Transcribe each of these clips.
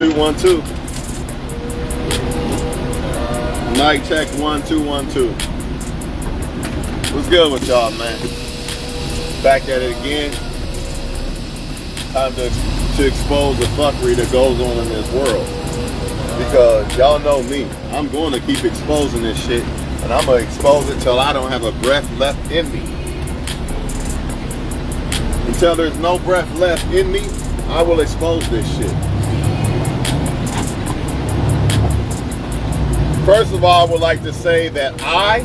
1 2. Mic check 1 2 1 2. What's good with y'all, man? Back at it again. Time to expose the fuckery that goes on in this world. Because y'all know me. I'm going to keep exposing this shit. And I'm going to expose it till I don't have a breath left in me. Until there's no breath left in me, I will expose this shit. First of all, I would like to say that I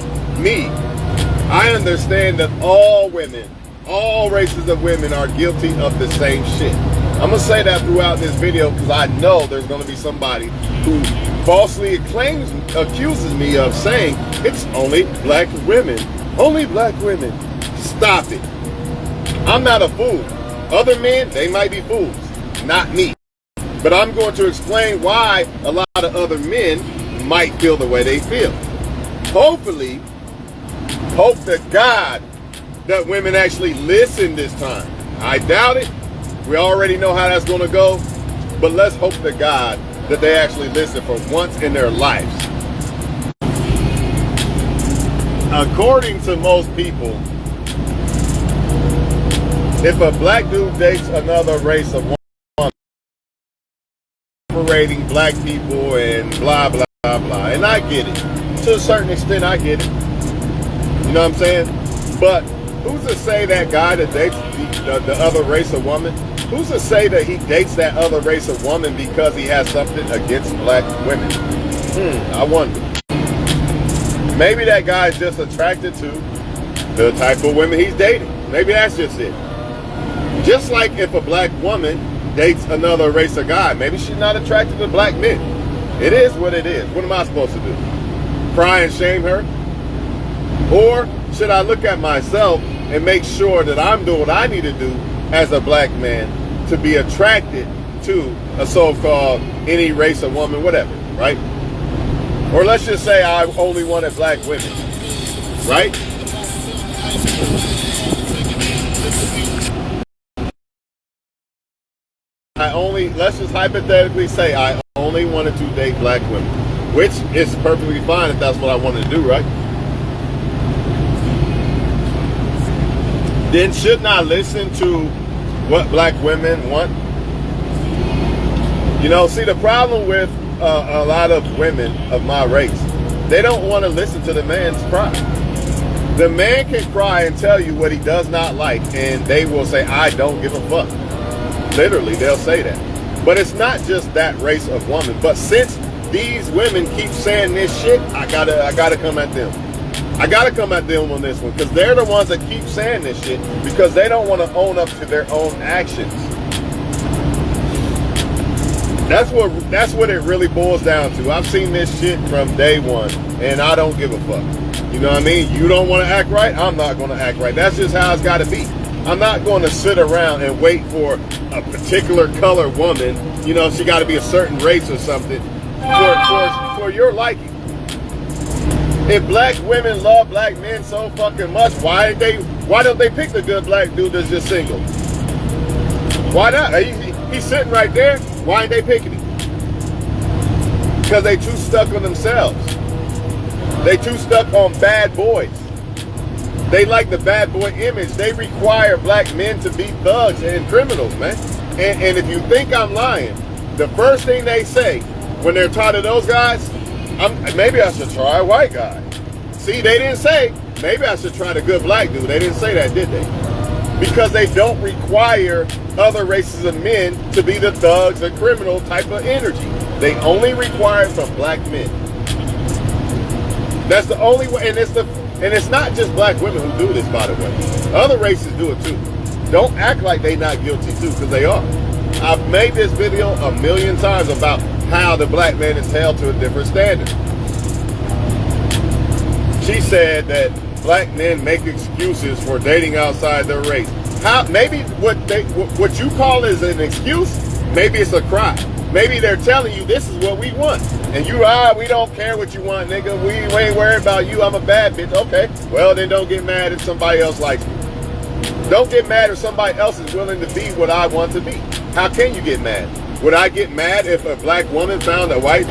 understand that all women, all races of women are guilty of the same shit. I'm going to say that throughout this video because I know there's going to be somebody who falsely accuses me of saying it's only black women. Only black women. Stop it. I'm not a fool. Other men, they might be fools. Not me. But I'm going to explain why a lot of other men might feel the way they feel. Hopefully, hope to God that women actually listen this time. I doubt it. We already know how that's going to go. But let's hope to God that they actually listen for once in their lives. According to most people, if a black dude dates another race of woman, separating black people and blah, blah, blah, blah. And I get it. To a certain extent, I get it. You know what I'm saying? But who's to say that guy that dates the other race of woman, who's to say that he dates that other race of woman because he has something against black women? I wonder. Maybe that guy is just attracted to the type of women he's dating. Maybe that's just it. Just like if a black woman dates another race of guy, maybe she's not attracted to black men. It is what it is. What am I supposed to do? Cry and shame her? Or should I look at myself and make sure that I'm doing what I need to do as a black man to be attracted to a so-called any race of woman, whatever, right? Or let's just say I only wanted black women, right? Let's just hypothetically say I only wanted to date black women, which is perfectly fine if that's what I want to do, right? Then shouldn't I listen to what black women want? You know, see, the problem with a lot of women of my race, they don't want to listen to the man's cry. The man can cry and tell you what he does not like, and they will say, I don't give a fuck. Literally, they'll say that. But it's not just that race of woman. But since these women keep saying this shit, I gotta come at them. I gotta come at them on this one because they're the ones that keep saying this shit because they don't want to own up to their own actions. That's what it really boils down to. I've seen this shit from day one, and I don't give a fuck. You know what I mean? You don't want to act right, I'm not going to act right. That's just how it's got to be. I'm not going to sit around and wait for a particular color woman. You know, she got to be a certain race or something for your liking. If black women love black men so fucking much, why don't they pick the good black dude that's just single? Why not? He's sitting right there. Why ain't they picking him? Because they too stuck on themselves. They too stuck on bad boys. They like the bad boy image. They require black men to be thugs and criminals, man. And if you think I'm lying, the first thing they say when they're tired of those guys, maybe I should try a white guy. See, they didn't say, maybe I should try the good black dude. They didn't say that, did they? Because they don't require other races of men to be the thugs and criminal type of energy. They only require it from black men. That's the only way, and it's not just black women who do this, by the way. Other races do it too. Don't act like they not guilty too, because they are. I've made this video a million times about how the black man is held to a different standard. She said that black men make excuses for dating outside their race. Maybe what you call is an excuse, maybe it's a cry. Maybe they're telling you this is what we want. And we don't care what you want, nigga. We ain't worried about you. I'm a bad bitch. Okay. Well, then don't get mad if somebody else likes me. Don't get mad if somebody else is willing to be what I want to be. How can you get mad? Would I get mad if a black woman found a white?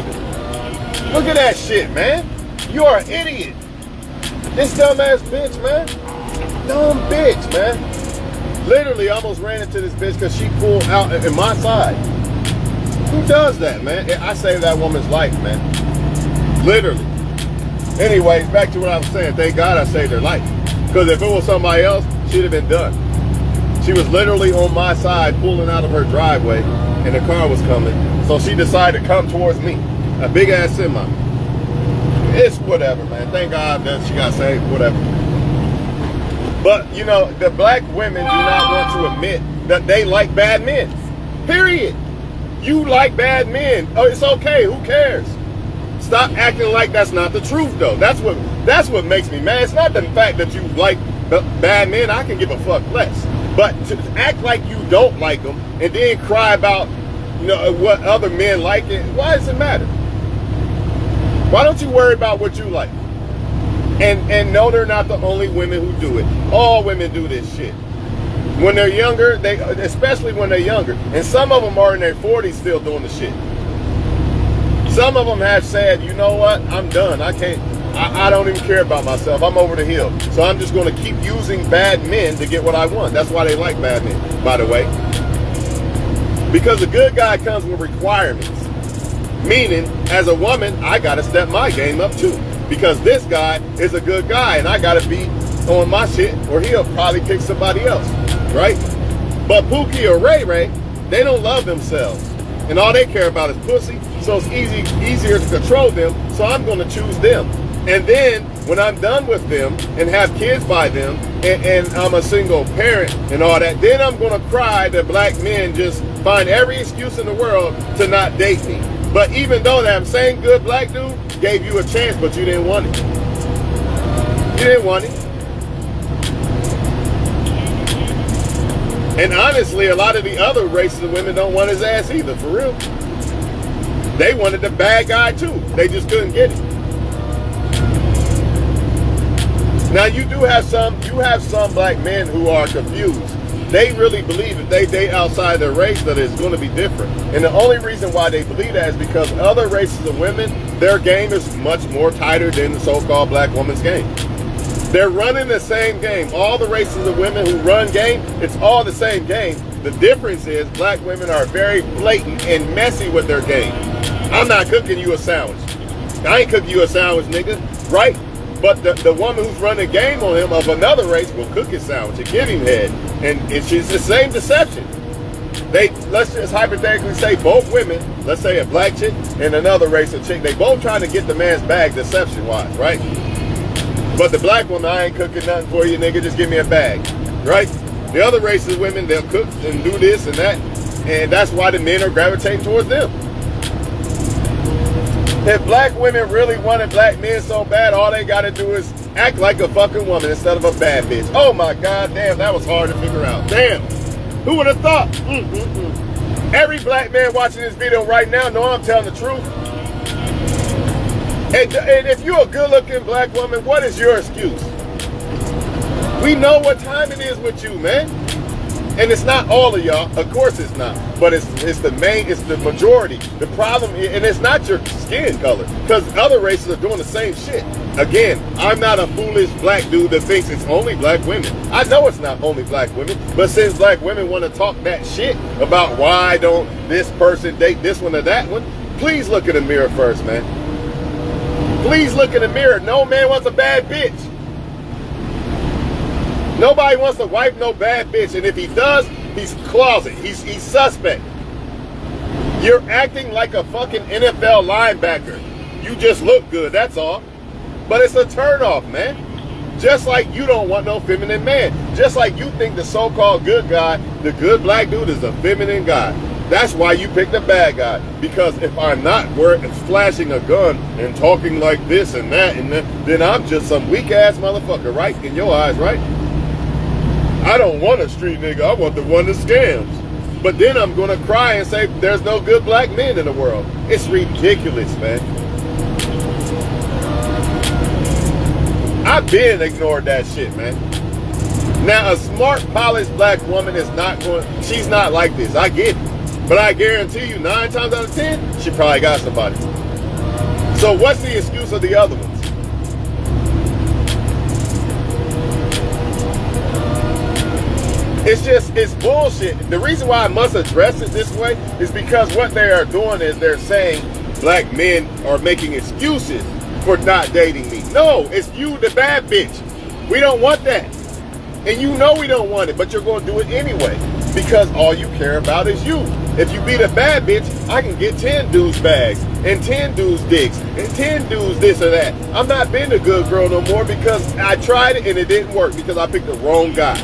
Look at that shit, man. You are an idiot. This dumbass bitch, man. Dumb bitch, man. Literally almost ran into this bitch because she pulled out in my side. Who does that, man? I saved that woman's life, man. Literally. Anyways, back to what I was saying. Thank God I saved her life. Because if it was somebody else, she'd have been done. She was literally on my side pulling out of her driveway and the car was coming. So she decided to come towards me. A big ass semi. It's whatever, man. Thank God that she got saved, whatever. But, you know, the black women do not want to admit that they like bad men. Period. You like bad men. Oh, it's okay. Who cares? Stop acting like that's not the truth, though. That's what makes me mad. It's not the fact that you like bad men. I can give a fuck less. But to act like you don't like them and then cry about, you know, what other men like it, why does it matter? Why don't you worry about what you like? And no, they're not the only women who do it. All women do this shit. When they're younger, especially when they're younger, and some of them are in their 40s still doing the shit. Some of them have said, you know what, I'm done. I don't even care about myself. I'm over the hill. So I'm just going to keep using bad men to get what I want. That's why they like bad men, by the way. Because a good guy comes with requirements. Meaning, as a woman, I got to step my game up too. Because this guy is a good guy and I got to be on my shit or he'll probably pick somebody else, right? But Pookie or Ray Ray, they don't love themselves. And all they care about is pussy. So it's easier to control them. So I'm going to choose them. And then when I'm done with them and have kids by them and I'm a single parent and all that, then I'm going to cry that black men just find every excuse in the world to not date me. But even though that same good black dude gave you a chance, but you didn't want it. You didn't want it. And honestly, a lot of the other races of women don't want his ass either, for real. They wanted the bad guy too. They just couldn't get it. Now you have some black men who are confused. They really believe if they date outside their race that it's going to be different. And the only reason why they believe that is because other races of women, their game is much more tighter than the so-called black woman's game. They're running the same game. All the races of women who run game, it's all the same game. The difference is black women are very blatant and messy with their game. I'm not cooking you a sandwich. I ain't cooking you a sandwich, nigga, right? But the woman who's running game on him of another race will cook his sandwich and give him head. And it's the same deception. Let's just hypothetically say both women, let's say a black chick and another race of chick, they both trying to get the man's bag deception-wise, right? But the black woman, I ain't cooking nothing for you, nigga, just give me a bag, right? The other race of women, they'll cook and do this and that, and that's why the men are gravitating towards them. If black women really wanted black men so bad, all they gotta do is act like a fucking woman instead of a bad bitch. Oh my God, damn, that was hard to figure out. Damn, who would have thought? Every black man watching this video right now know I'm telling the truth. And if you're a good-looking black woman, what is your excuse? We know what time it is with you, man. And it's not all of y'all. Of course it's not. But it's the majority. The problem, and it's not your skin color. Because other races are doing the same shit. Again, I'm not a foolish black dude that thinks it's only black women. I know it's not only black women. But since black women want to talk that shit about why don't this person date this one or that one, please look in the mirror first, man. Please look in the mirror. No man wants a bad bitch. Nobody wants to wife no bad bitch. And if he does, he's closet. He's suspect. You're acting like a fucking NFL linebacker. You just look good, that's all. But it's a turnoff, man. Just like you don't want no feminine man. Just like you think the so-called good guy, the good black dude is a feminine guy. That's why you pick the bad guy. Because if I'm not flashing a gun and talking like this and that, then I'm just some weak-ass motherfucker, right? In your eyes, right? I don't want a street nigga. I want the one that scams. But then I'm going to cry and say there's no good black men in the world. It's ridiculous, man. I've been ignored that shit, man. Now, a smart, polished black woman is not going, she's not like this. I get it. But I guarantee you 9 times out of 10, she probably got somebody. So what's the excuse of the other ones? It's bullshit. The reason why I must address it this way is because what they are doing is they're saying black men are making excuses for not dating me. No, it's you, the bad bitch. We don't want that. And you know we don't want it, but you're going to do it anyway because all you care about is you. If you be the bad bitch, I can get 10 dudes bags and 10 dudes dicks and 10 dudes this or that. I'm not being a good girl no more because I tried it and it didn't work because I picked the wrong guy.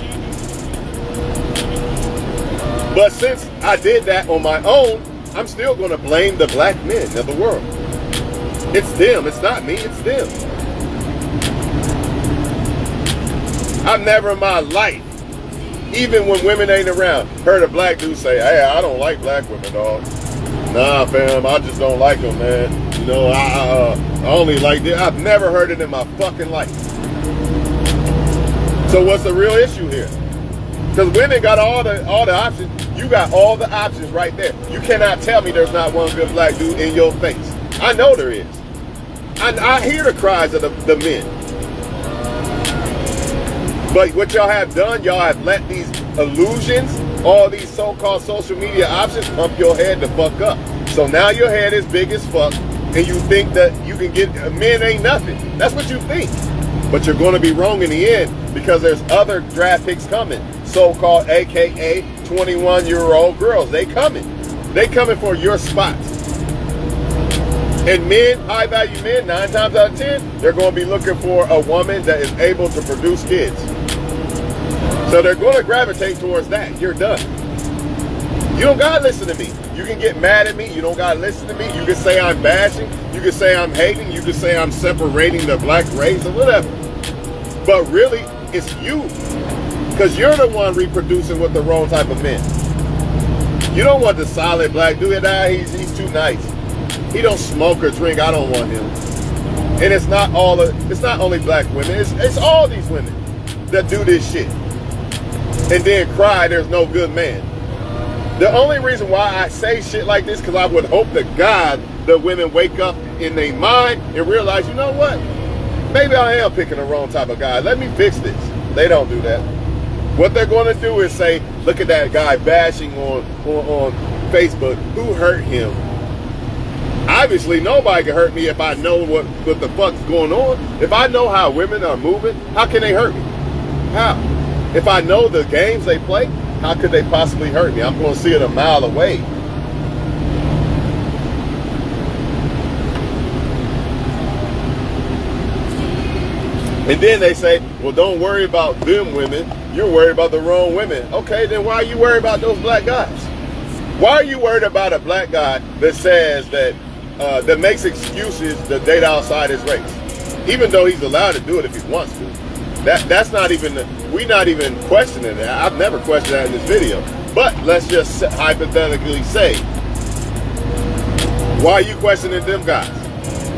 But since I did that on my own, I'm still going to blame the black men of the world. It's them. It's not me. It's them. I've never in my life, even when women ain't around, heard a black dude say, hey, I don't like black women, dog. Nah, fam, I just don't like them, man. You know, I only like this. I've never heard it in my fucking life. So what's the real issue here? Because women got all the options. You got all the options right there. You cannot tell me there's not one good black dude in your face. I know there is. I hear the cries of the men. But what y'all have done, y'all have let these illusions, all these so-called social media options pump your head the fuck up. So now your head is big as fuck and you think that you can get, men ain't nothing. That's what you think. But you're going to be wrong in the end because there's other draft picks coming. So-called AKA 21-year-old girls. They coming. They coming for your spots. And men, high-value men, 9 times out of 10, they're going to be looking for a woman that is able to produce kids. So they're going to gravitate towards that. You're done. You don't got to listen to me. You can get mad at me. You don't got to listen to me. You can say I'm bashing. You can say I'm hating. You can say I'm separating the black race or whatever. But really, it's you. Because you're the one reproducing with the wrong type of men. You don't want the solid black dude. He's too nice. He don't smoke or drink. I don't want him. And it's not only black women. It's all these women that do this shit. And then cry there's no good man. The only reason why I say shit like this because I would hope to God the women wake up in their mind and realize, you know what? Maybe I am picking the wrong type of guy. Let me fix this. They don't do that. What they're going to do is say, look at that guy bashing on Facebook. Who hurt him? Obviously, nobody can hurt me if I know what the fuck's going on. If I know how women are moving, how can they hurt me? How? If I know the games they play, how could they possibly hurt me? I'm going to see it a mile away. And then they say, well, don't worry about them women. You're worried about the wrong women. Okay, then why are you worried about those black guys? Why are you worried about a black guy that says that that makes excuses to date outside his race, even though he's allowed to do it if he wants to? That's not even, we're not even questioning that. I've never questioned that in this video. But let's just hypothetically say, why are you questioning them guys?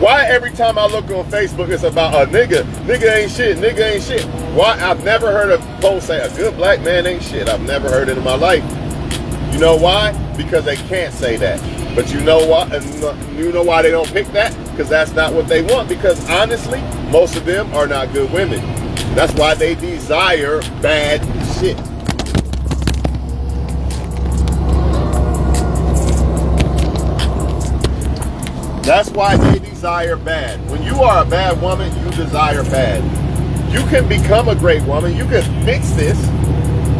Why every time I look on Facebook it's about a nigga ain't shit, nigga ain't shit? Why? I've never heard a post say a good black man ain't shit. I've never heard it in my life. You know why? Because they can't say that. But you know what? You know why they don't pick that? Because that's not what they want. Because honestly, most of them are not good women. That's why they desire bad shit. That's why they desire bad. When you are a bad woman, you desire bad. You can become a great woman. You can fix this.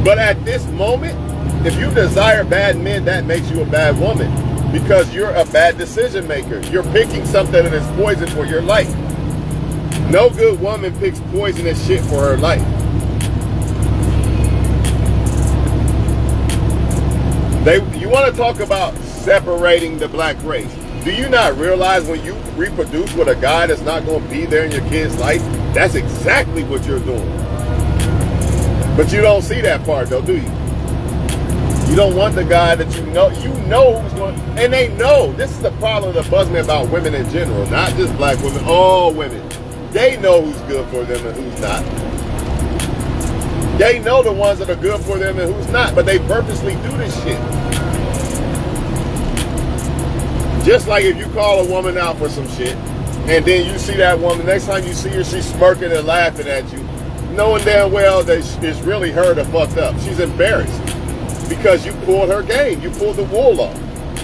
But at this moment, if you desire bad men, that makes you a bad woman. Because you're a bad decision maker. You're picking something that is poison for your life. No good woman picks poisonous shit for her life. You want to talk about separating the black race. Do you not realize when you reproduce with a guy that's not going to be there in your kid's life, that's exactly what you're doing. But you don't see that part though, do you? You don't want the guy that you know who's going, and they know. This is the problem that bugs me about women in general, not just black women, all women. They know who's good for them and who's not. They know the ones that are good for them and who's not, but they purposely do this shit. Just like if you call a woman out for some shit, and then you see that woman, next time you see her, she's smirking and laughing at you, knowing damn well that it's really her that fucked up. She's embarrassed because you pulled her game. You pulled the wool off.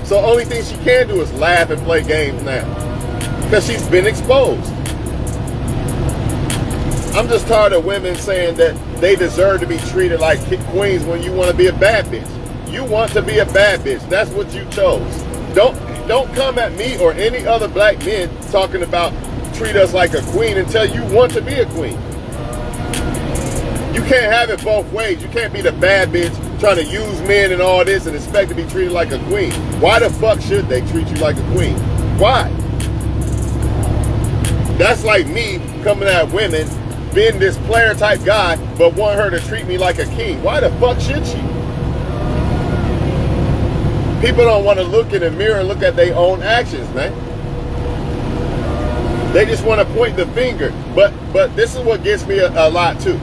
So the only thing she can do is laugh and play games now because she's been exposed. I'm just tired of women saying that they deserve to be treated like queens when you want to be a bad bitch. You want to be a bad bitch. That's what you chose. Don't come at me or any other black men talking about treat us like a queen until you want to be a queen. You can't have it both ways. You can't be the bad bitch trying to use men and all this and expect to be treated like a queen. Why the fuck should they treat you like a queen? Why? That's like me coming at women, being this player type guy, but want her to treat me like a king. Why the fuck should she? People don't want to look in the mirror and look at their own actions, man. They just want to point the finger. But this is what gets me a lot too.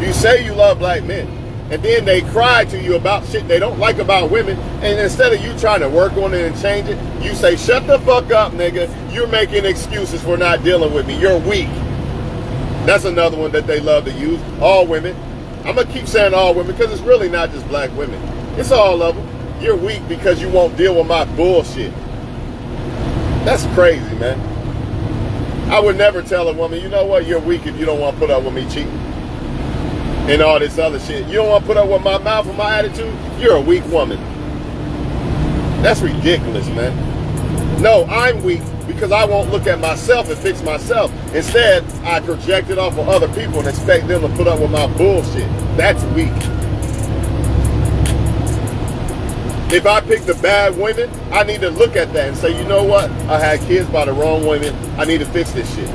You say you love black men, and then they cry to you about shit they don't like about women, and instead of you trying to work on it and change it, you say, shut the fuck up, nigga. You're making excuses for not dealing with me. You're weak. That's another one that they love to use. All women. I'm going to keep saying all women because it's really not just black women. It's all of them. You're weak because you won't deal with my bullshit. That's crazy, man. I would never tell a woman, you know what, you're weak if you don't want to put up with me cheating and all this other shit. You don't want to put up with my mouth and my attitude? You're a weak woman. That's ridiculous, man. No, I'm weak because I won't look at myself and fix myself. Instead, I project it off of other people and expect them to put up with my bullshit. That's weak. If I pick the bad women, I need to look at that and say, you know what? I had kids by the wrong women. I need to fix this shit.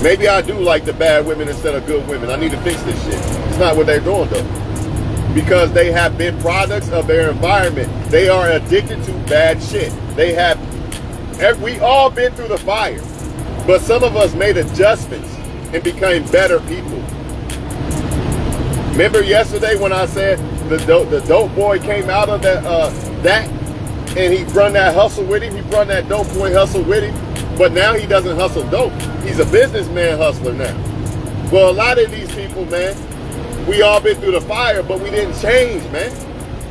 Maybe I do like the bad women instead of good women. I need to fix this shit. It's not what they're doing, though. Because they have been products of their environment. They are addicted to bad shit. We all been through the fire. But some of us made adjustments and became better people. Remember yesterday when I said the dope boy came out of that and he run that hustle with him. He run that dope boy hustle with him. But now he doesn't hustle dope. He's a businessman hustler now. Well, a lot of these people, man, we all been through the fire, but we didn't change, man.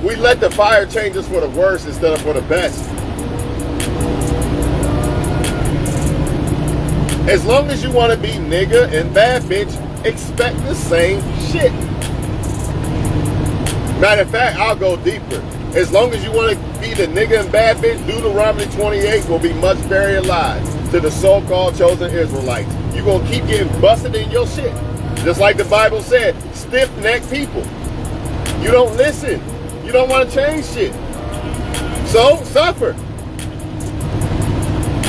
We let the fire change us for the worst instead of for the best. As long as you want to be nigga and bad bitch, expect the same shit. Matter of fact, I'll go deeper. As long as you want to be the nigga and bad bitch, Deuteronomy 28 will be much buried alive to the so-called chosen Israelites. You're going to keep getting busted in your shit. Just like the Bible said, stiff-necked people. You don't listen. You don't want to change shit. So, suffer.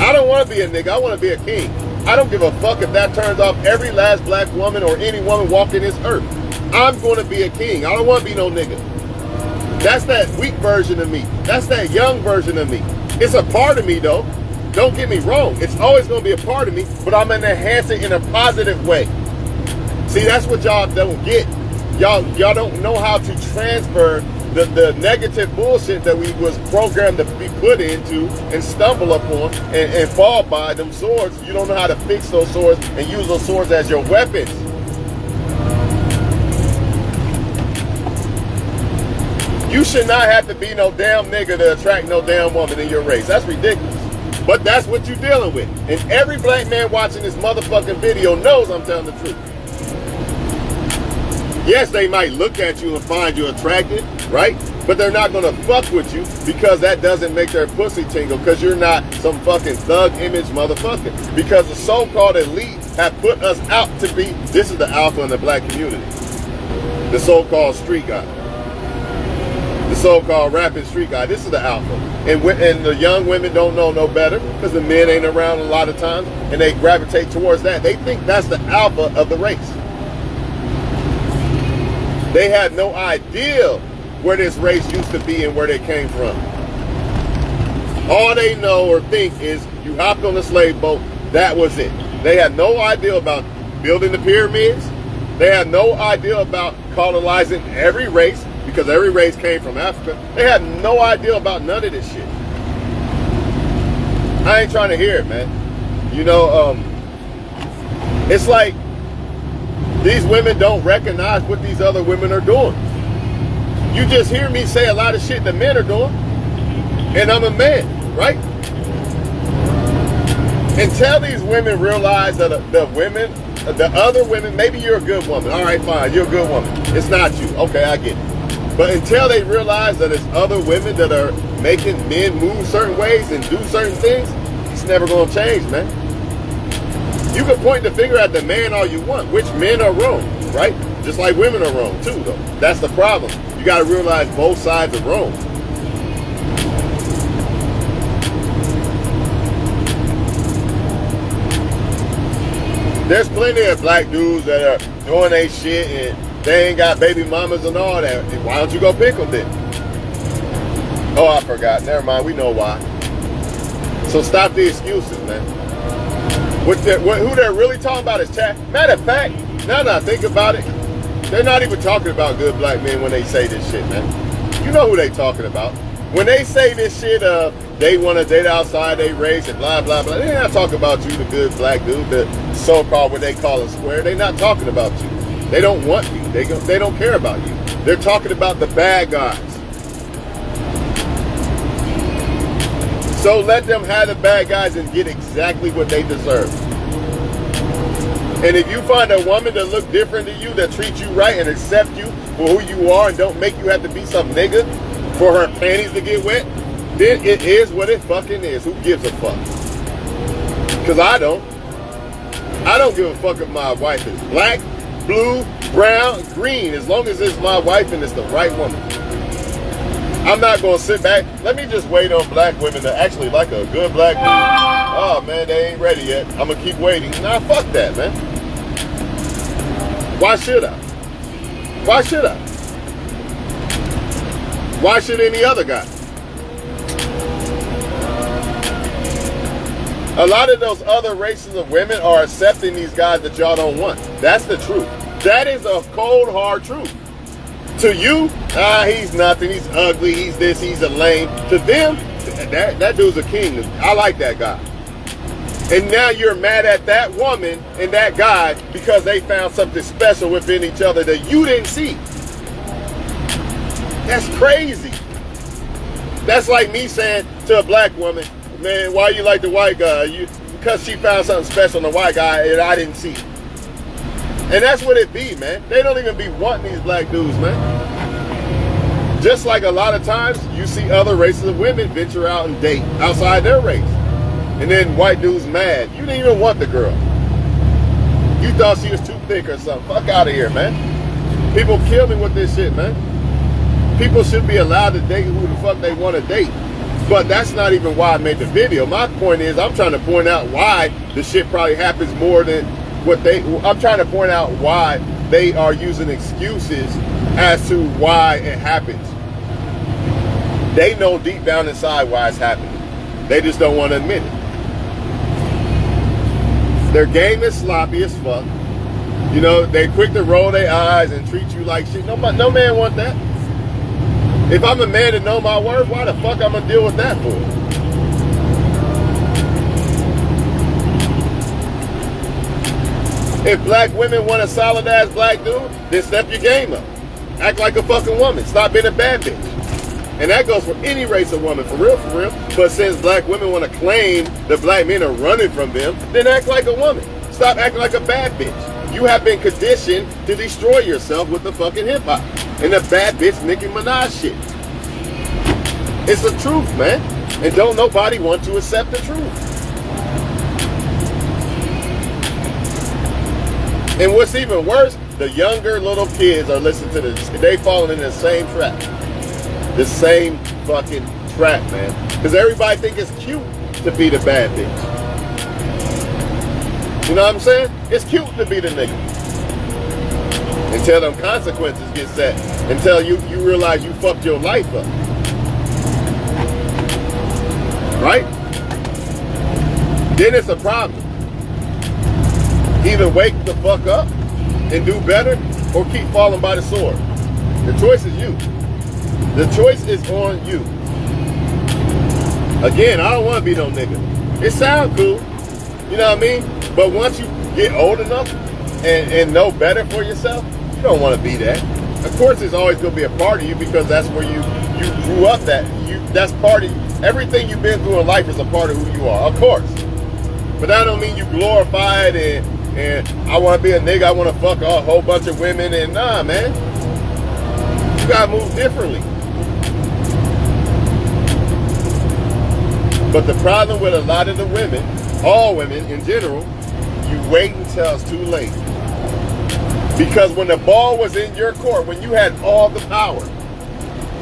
I don't want to be a nigga. I want to be a king. I don't give a fuck if that turns off every last black woman or any woman walking this earth. I'm going to be a king. I don't want to be no nigga. That's that weak version of me. That's that young version of me. It's a part of me, though. Don't get me wrong. It's always going to be a part of me, but I'm going to enhance it in a positive way. See, that's what y'all don't get. Y'all don't know how to transfer the negative bullshit that we was programmed to be put into and stumble upon and fall by them swords. You don't know how to fix those swords and use those swords as your weapons. You should not have to be no damn nigga to attract no damn woman in your race. That's ridiculous. But that's what you're dealing with. And every black man watching this motherfucking video knows I'm telling the truth. Yes, they might look at you and find you attractive, right? But they're not going to fuck with you because that doesn't make their pussy tingle because you're not some fucking thug image motherfucker. Because the so-called elite have put us out to be, this is the alpha in the black community. The so-called street guy. The so-called rapping street guy. This is the alpha. And the young women don't know no better because the men ain't around a lot of times and they gravitate towards that. They think that's the alpha of the race. They had no idea where this race used to be and where they came from. All they know or think is you hopped on the slave boat, that was it. They had no idea about building the pyramids. They had no idea about colonizing every race because every race came from Africa. They had no idea about none of this shit. I ain't trying to hear it, man. You know, it's like these women don't recognize what these other women are doing. You just hear me say a lot of shit the men are doing, and I'm a man, right? Until these women realize that the other women, maybe you're a good woman. All right, fine, you're a good woman. It's not you. Okay, I get it. But until they realize that it's other women that are making men move certain ways and do certain things, it's never going to change, man. You can point the finger at the man all you want, which men are wrong, right? Just like women are wrong too, though. That's the problem. You got to realize both sides are wrong. There's plenty of black dudes that are doing their shit and they ain't got baby mamas and all that. Why don't you go pick them then? Oh, I forgot. Never mind. We know why. So stop the excuses, man. Who they're really talking about is chat. Matter of fact, now that I think about it, they're not even talking about good black men when they say this shit, man. You know who they talking about. When they say this shit of they want to date outside their race and blah, blah, blah, they're not talking about you, the good black dude, the so-called what they call a square. They're not talking about you. They don't want you. They don't care about you. They're talking about the bad guys. So let them have the bad guys and get exactly what they deserve. And if you find a woman that look different to you, that treats you right and accept you for who you are and don't make you have to be some nigga for her panties to get wet, then it is what it fucking is. Who gives a fuck? Because I don't. I don't give a fuck if my wife is black, blue, brown, green, as long as it's my wife and it's the right woman. I'm not going to sit back. Let me just wait on black women that actually like a good black dude. Oh, man, they ain't ready yet. I'm going to keep waiting. Nah, fuck that, man. Why should I? Why should I? Why should any other guy? A lot of those other races of women are accepting these guys that y'all don't want. That's the truth. That is a cold, hard truth. To you, he's nothing, he's ugly, he's this, he's a lame. To them, that dude's a king. I like that guy. And now you're mad at that woman and that guy because they found something special within each other that you didn't see. That's crazy. That's like me saying to a black woman, man, why you like the white guy? Because she found something special in the white guy and I didn't see it. And that's what it be, man. They don't even be wanting these black dudes, man. Just like a lot of times, you see other races of women venture out and date outside their race. And then white dudes mad. You didn't even want the girl. You thought she was too thick or something. Fuck out of here, man. People kill me with this shit, man. People should be allowed to date who the fuck they want to date. But that's not even why I made the video. My point is, I'm trying to point out why the shit probably happens more than I'm trying to point out why they are using excuses as to why it happens. They know deep down inside why it's happening. They just don't want to admit it. Their game is sloppy as fuck. You know, they quick to roll their eyes and treat you like shit. No man want that. If I'm a man to know my worth, why the fuck I'm gonna deal with that for? If black women want a solid ass black dude, then step your game up. Act like a fucking woman. Stop being a bad bitch. And that goes for any race of woman, for real, for real. But since black women want to claim that black men are running from them, then act like a woman. Stop acting like a bad bitch. You have been conditioned to destroy yourself with the fucking hip hop and the bad bitch Nicki Minaj shit. It's the truth, man. And don't nobody want to accept the truth. And what's even worse, the younger little kids are listening to this. They falling in the same trap. The same fucking trap, man. Because everybody think it's cute to be the bad bitch. You know what I'm saying? It's cute to be the nigga. Until them consequences get set. Until you realize you fucked your life up. Right? Then it's a problem. Either wake the fuck up and do better or keep falling by the sword. The choice is you. The choice is on you. Again, I don't want to be no nigga. It sounds cool, you know what I mean? But once you get old enough and know better for yourself, you don't want to be that. Of course, it's always going to be a part of you because that's where you grew up. That's part of everything you've been through in life is a part of who you are, of course. But that don't mean you glorify it and I want to be a nigga. I want to fuck a whole bunch of women and nah, man. You gotta move differently. But the problem with a lot of the women, all women in general, you wait until it's too late. Because when the ball was in your court, when you had all the power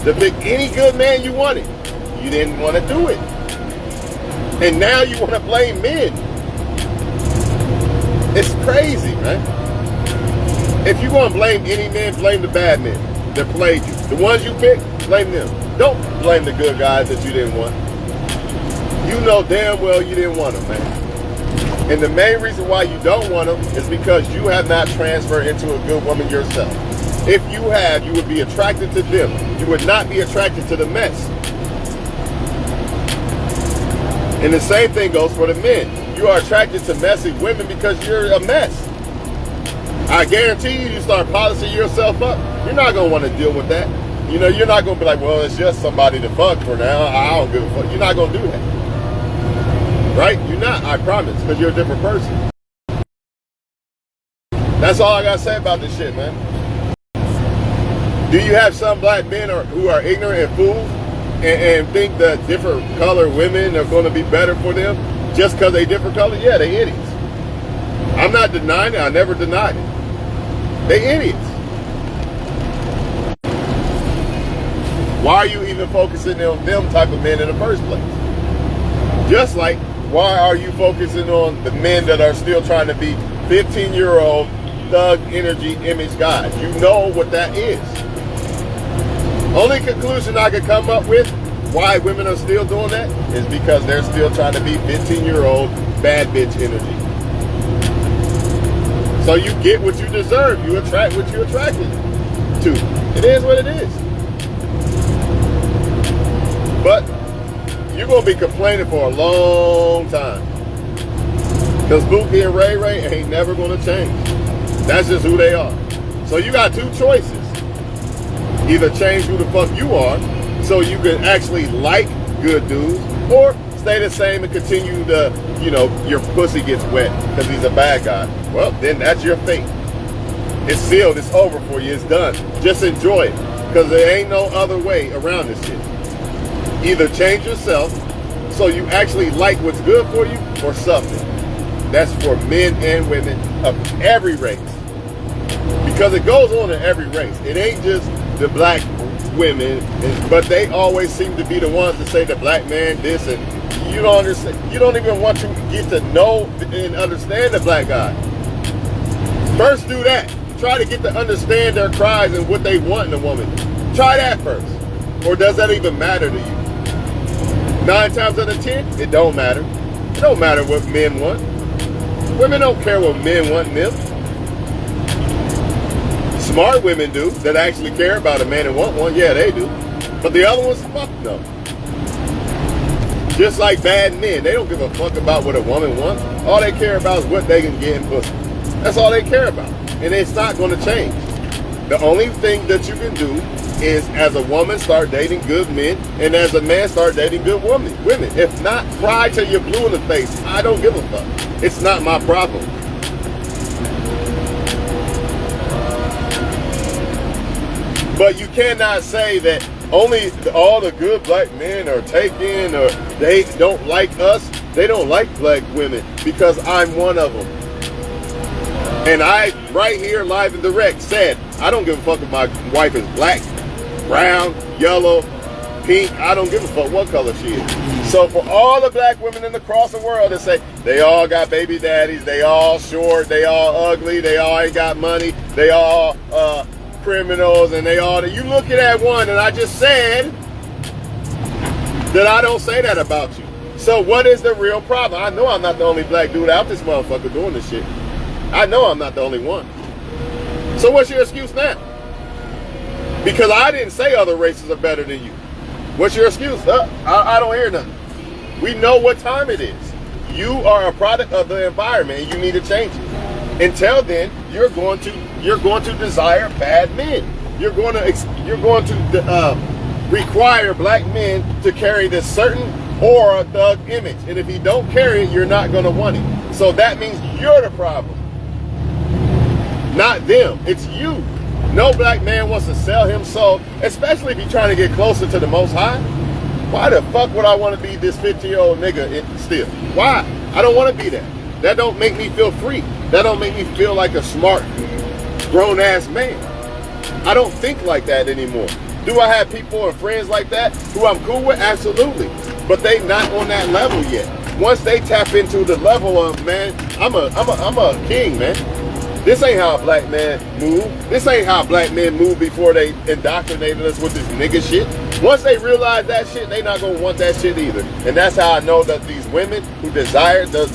to pick any good man you wanted, you didn't want to do it. And now you want to blame men. It's crazy, man. If you want to blame any man, blame the bad men that played you. The ones you picked, blame them. Don't blame the good guys that you didn't want. You know damn well you didn't want them, man. And the main reason why you don't want them is because you have not transferred into a good woman yourself. If you have, you would be attracted to them. You would not be attracted to the mess. And the same thing goes for the men. You are attracted to messy women because you're a mess. I guarantee you start polishing yourself up, you're not going to want to deal with that. You know, you're not going to be like, well, it's just somebody to fuck for now. I don't give a fuck. You're not going to do that. Right? You're not, I promise, because you're a different person. That's all I got to say about this shit, man. Do you have some black men who are ignorant and fools and think that different color women are going to be better for them just because they different color? Yeah, they idiots. I'm not denying it. I never denied it. They idiots. Why are you even focusing on them type of men in the first place? Just like, why are you focusing on the men that are still trying to be 15-year-old thug energy image guys? You know what that is. Only conclusion I could come up with why women are still doing that is because they're still trying to be 15-year-old bad bitch energy. So you get what you deserve. You attract what you're attracted to. It is what it is. But you're going to be complaining for a long time. Because Bookie and Ray Ray ain't never going to change. That's just who they are. So you got two choices. Either change who the fuck you are so you can actually like good dudes, or stay the same and continue to, you know, your pussy gets wet because he's a bad guy. Well, then that's your fate. It's sealed. It's over for you. It's done. Just enjoy it because there ain't no other way around this shit. Either change yourself so you actually like what's good for you or something. That's for men and women of every race. Because it goes on in every race. It ain't just the black women, but they always seem to be the ones to say the black man this, and you don't understand. You don't even want to get to know and understand the black guy. First do that. Try to get to understand their cries and what they want in a woman. Try that first. Or does that even matter to you? 9 times out of 10, it don't matter. It don't matter what men want. Women don't care what men want in them. Smart women do, that actually care about a man and want one. Yeah, they do. But the other ones, fuck no. Just like bad men, they don't give a fuck about what a woman wants. All they care about is what they can get in pussy. That's all they care about. And it's not going to change. The only thing that you can do is, as a woman, start dating good men, and as a man, start dating good women. If not, cry till you're blue in the face. I don't give a fuck. It's not my problem. But you cannot say that only all the good black men are taken, or they don't like us. They don't like black women because I'm one of them. And I, right here, live and direct, said, I don't give a fuck if my wife is black, brown, yellow, pink. I don't give a fuck what color she is. So for all the black women across the world that say they all got baby daddies, they all short, they all ugly, they all ain't got money, they all criminals, and they all, you look at that one, and I just said that I don't say that about you. So what is the real problem? I know I'm not the only black dude out this motherfucker doing this shit. I know I'm not the only one. So what's your excuse now? Because I didn't say other races are better than you. What's your excuse? I don't hear nothing. We know what time it is. You are a product of the environment, and you need to change it. Until then, you're going to desire bad men. You're going to require black men to carry this certain aura thug image, and if you don't carry it, you're not going to want it. So that means you're the problem, not them. It's you. No black man wants to sell him soul, especially if you're trying to get closer to the Most High. Why the fuck would I want to be this 50-year-old nigga still? Why? I don't want to be that. That don't make me feel free. That don't make me feel like a smart, grown-ass man. I don't think like that anymore. Do I have people and friends like that who I'm cool with? Absolutely. But they not on that level yet. Once they tap into the level of, man, I'm a king, man. This ain't how a black man move. This ain't how black men move before they indoctrinated us with this nigga shit. Once they realize that shit, they not gonna want that shit either. And that's how I know that these women who desire the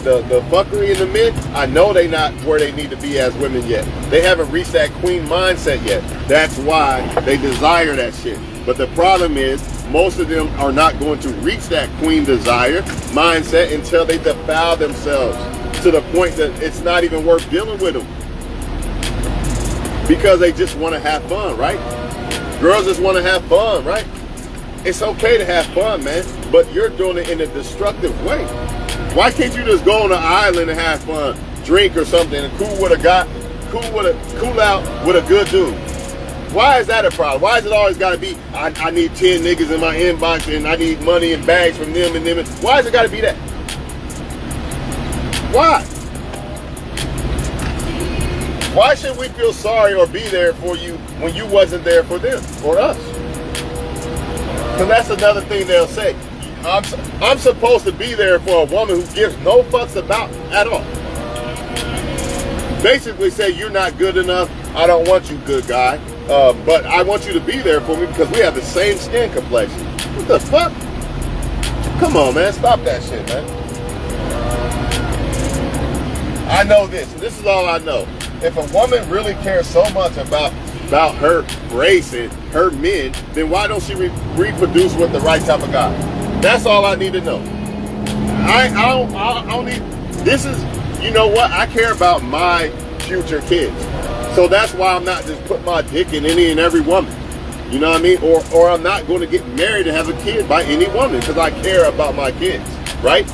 fuckery in the men, I know they not where they need to be as women yet. They haven't reached that queen mindset yet. That's why they desire that shit. But the problem is, most of them are not going to reach that queen desire mindset until they defile themselves to the point that it's not even worth dealing with them. Because they just want to have fun, right? Girls just want to have fun, right? It's okay to have fun, man, but you're doing it in a destructive way. Why can't you just go on an island and have fun, drink or something, and cool out with a good dude? Why is that a problem? Why is it always got to be, I need 10 niggas in my inbox and I need money and bags from them and them? Why has it got to be that? Why? Why should we feel sorry or be there for you when you wasn't there for them or us? Because that's another thing they'll say. I'm supposed to be there for a woman who gives no fucks about at all. Basically say, you're not good enough. I don't want you, good guy. But I want you to be there for me because we have the same skin complexion. What the fuck? Come on, man. Stop that shit, man. I know this. And this is all I know. If a woman really cares so much about her race and her men, then why don't she reproduce with the right type of guy? That's all I need to know. I don't need, this is, you know what? I care about my future kids. So that's why I'm not just putting my dick in any and every woman. You know what I mean? Or I'm not going to get married and have a kid by any woman because I care about my kids, right?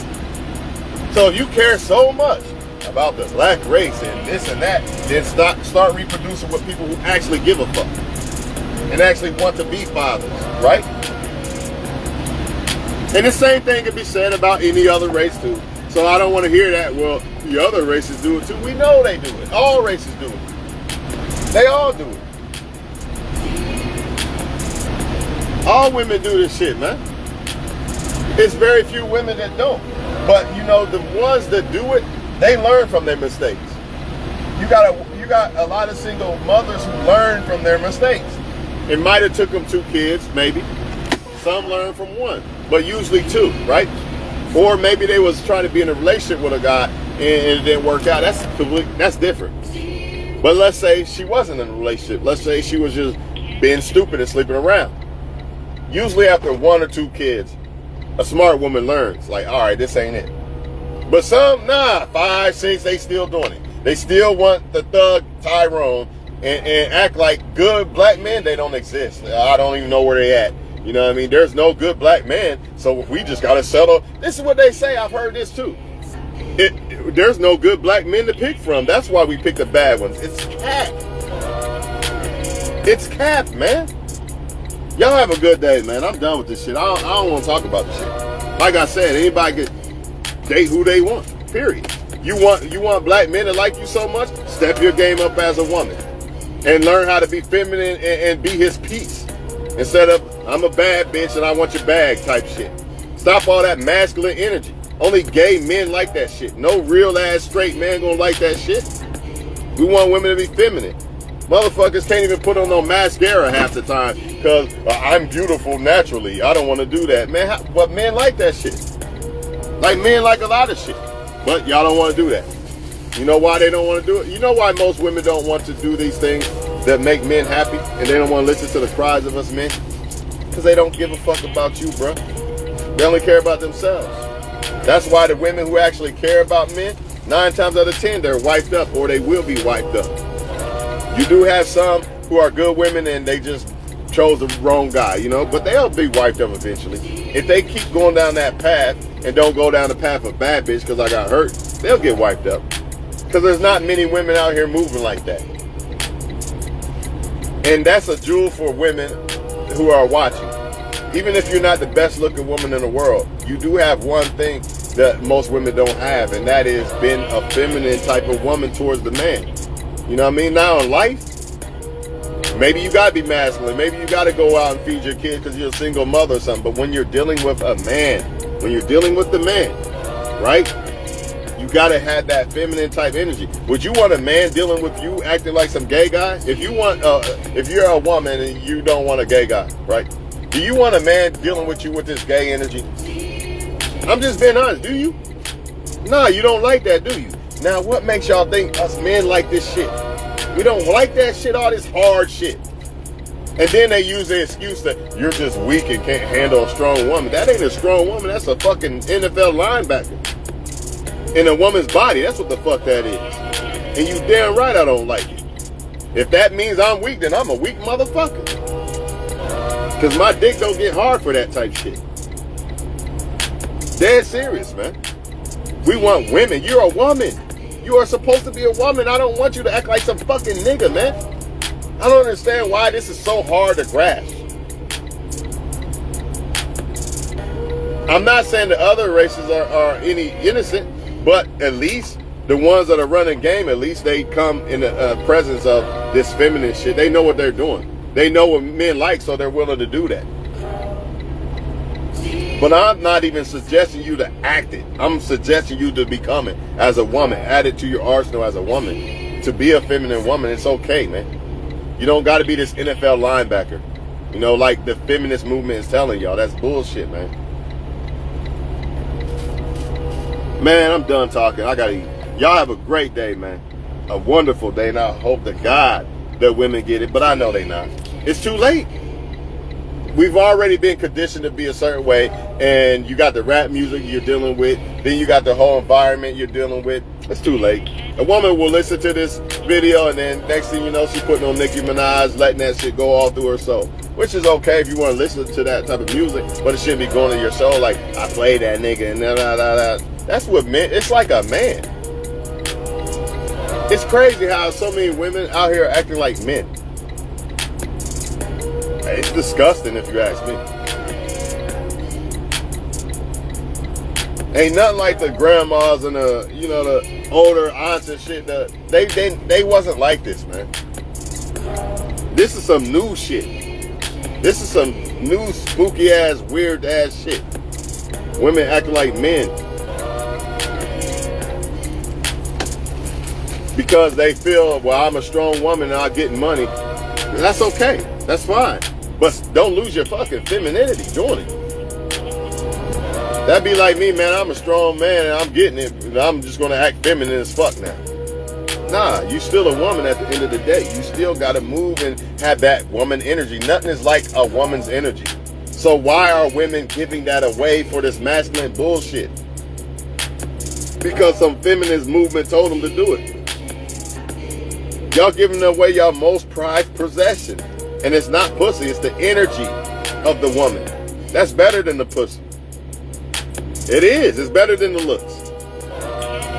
So if you care so much about the black race and this and that, then start reproducing with people who actually give a fuck and actually want to be fathers, right? And the same thing can be said about any other race too. So I don't want to hear that, well, the other races do it too. We know they do it. All races do it. They all do it. All women do this shit, man. It's very few women that don't. But you know, the ones that do it, they learn from their mistakes. You got a lot of single mothers who learn from their mistakes. It might have took them 2 kids, maybe. Some learn from 1, but usually 2, right? Or maybe they was trying to be in a relationship with a guy and it didn't work out. That's different. But let's say she wasn't in a relationship. Let's say she was just being stupid and sleeping around. Usually after 1 or 2 kids, a smart woman learns, like, all right, this ain't it. But some, 5, 6, they still doing it. They still want the thug Tyrone and act like good black men, they don't exist. I don't even know where they at. You know what I mean? There's no good black man, so we just got to settle. This is what they say. I've heard this too. There's no good black men to pick from. That's why we pick the bad ones. It's cap. It's cap, man. Y'all have a good day, man. I'm done with this shit. I don't want to talk about this shit. Like I said, anybody can date who they want, period. You want black men to like you so much, step your game up as a woman and learn how to be feminine and be his piece. Instead of, I'm a bad bitch and I want your bag type shit. Stop all that masculine energy. Only gay men like that shit. No real ass straight man gonna like that shit. We want women to be feminine. Motherfuckers can't even put on no mascara half the time because I'm beautiful naturally. I don't want to do that. Man, but men like that shit. Like men like a lot of shit. But y'all don't want to do that. You know why they don't want to do it? You know why most women don't want to do these things that make men happy and they don't want to listen to the cries of us men? Because they don't give a fuck about you, bro. They only care about themselves. That's why the women who actually care about men, 9 times out of 10, they're wiped up, or they will be wiped up. You do have some who are good women and they just chose the wrong guy, you know, but they'll be wiped up eventually. If they keep going down that path and don't go down the path of bad bitch because I got hurt, they'll get wiped up. Because there's not many women out here moving like that. And that's a jewel for women who are watching. Even if you're not the best looking woman in the world, you do have one thing that most women don't have, and that is being a feminine type of woman towards the man. You know what I mean? Now in life, maybe you gotta be masculine. Maybe you gotta go out and feed your kids because you're a single mother or something. But when you're dealing with a man, when you're dealing with the man, right? You gotta have that feminine type energy. Would you want a man dealing with you acting like some gay guy? If you're a woman and you don't want a gay guy, right? Do you want a man dealing with you with this gay energy? I'm just being honest. Do you? Nah, you don't like that, do you? Now, what makes y'all think us men like this shit? We don't like that shit, all this hard shit. And then they use the excuse that you're just weak and can't handle a strong woman. That ain't a strong woman. That's a fucking NFL linebacker. In a woman's body, that's what the fuck that is. And you damn right I don't like it. If that means I'm weak, then I'm a weak motherfucker. Because my dick don't get hard for that type shit. Dead serious, man. We want women. You're a woman. You are supposed to be a woman. I don't want you to act like some fucking nigga, man. I don't understand why this is so hard to grasp. I'm not saying the other races are any innocent, but at least the ones that are running game, at least they come in the presence of this feminine shit. They know what they're doing. They know what men like, so they're willing to do that. But I'm not even suggesting you to act it. I'm suggesting you to become it as a woman. Add it to your arsenal as a woman. To be a feminine woman, it's okay, man. You don't got to be this NFL linebacker. You know, like the feminist movement is telling y'all. That's bullshit, man. Man, I'm done talking. I got to eat. Y'all have a great day, man. A wonderful day, and I hope to God that women get it, but I know they not. It's too late. We've already been conditioned to be a certain way, and you got the rap music you're dealing with, then you got the whole environment you're dealing with. It's too late. A woman will listen to this video, and then next thing you know, she's putting on Nicki Minaj, letting that shit go all through her soul. Which is okay if you want to listen to that type of music, but it shouldn't be going to your soul like, I play that nigga, and da. That's what men, it's like a man. It's crazy how so many women out here are acting like men. It's disgusting if you ask me. Ain't nothing like the grandmas and the older aunts and shit. They wasn't like this, man. This is some new shit. This is some new spooky ass, weird ass shit. Women acting like men. Because they feel, well, I'm a strong woman and I'm getting money. That's okay. That's fine. But don't lose your fucking femininity doing it. That'd be like me, man. I'm a strong man and I'm getting it. And I'm just going to act feminine as fuck now. Nah, you still a woman at the end of the day. You still got to move and have that woman energy. Nothing is like a woman's energy. So why are women giving that away for this masculine bullshit? Because some feminist movement told them to do it. Y'all giving away y'all most prized possession. And it's not pussy, it's the energy of the woman. That's better than the pussy. It is. It's better than the looks.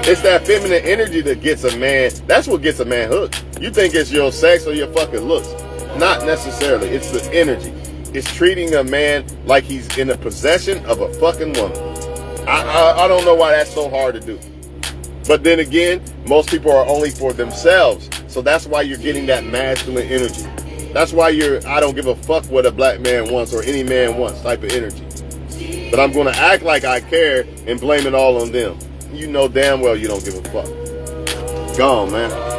It's that feminine energy that gets a man. That's what gets a man hooked. You think it's your sex or your fucking looks. Not necessarily. It's the energy. It's treating a man like he's in the possession of a fucking woman. I don't know why that's so hard to do. But then again, most people are only for themselves. So that's why you're getting that masculine energy. That's why I don't give a fuck what a black man wants or any man wants type of energy. But I'm going to act like I care and blame it all on them. You know damn well you don't give a fuck. Gone, man.